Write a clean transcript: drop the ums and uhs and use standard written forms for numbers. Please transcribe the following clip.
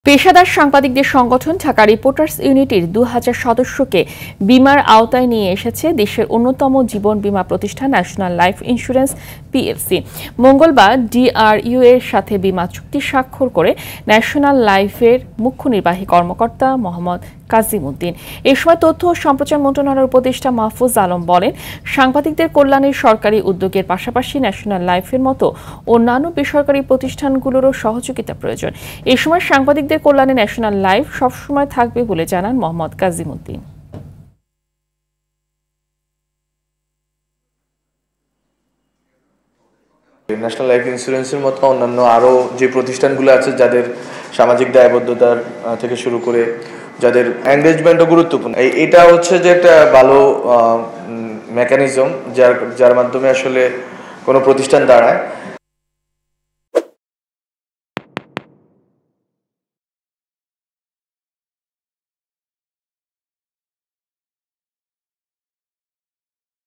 পেশাদার সাংবাদিকদের সংগঠন ঢাকা রিপোর্টার্স ইউনিটির ২০০০ সদস্যকে বীমার আওতায় নিয়ে এসেছে দেশের অন্যতম জীবন বীমা প্রতিষ্ঠান ন্যাশনাল লাইফ ইন্স্যুরেন্স পিএলসি। মঙ্গলবার ডিআরইউ এর সাথে বীমা চুক্তি স্বাক্ষর করে ন্যাশনাল লাইফের মুখ্য নির্বাহী কর্মকর্তা মোহাম্মদ কাজিম উদ্দিন। এ সময় তথ্য ও সম্প্রচার মন্ত্রণালয়ের উপদেষ্টা মাহফুজ আলম বলেন, সাংবাদিকদের কল্যাণে সরকারি উদ্যোগের পাশাপাশি ন্যাশনাল লাইফের মতো অন্যান্য বেসরকারি প্রতিষ্ঠানগুলোরও সহযোগিতা প্রয়োজন। এ সময় সাংবাদিকদের কল্যাণে ন্যাশনাল লাইফ সবসময় থাকবে বলে জানান মোহাম্মদ কাজিম উদ্দিন। ন্যাশনাল লাইফ ইন্স্যুরেন্সের মতো অন্যান্য আরও যে প্রতিষ্ঠানগুলো আছে যাদের সামাজিক দায়বদ্ধতার থেকে শুরু করে যাদের এঙ্গেজমেন্টও গুরুত্বপূর্ণ, এটা হচ্ছে যে একটা ভালো মেকানিজম যার মাধ্যমে আসলে কোনো প্রতিষ্ঠান দাঁড়ায়।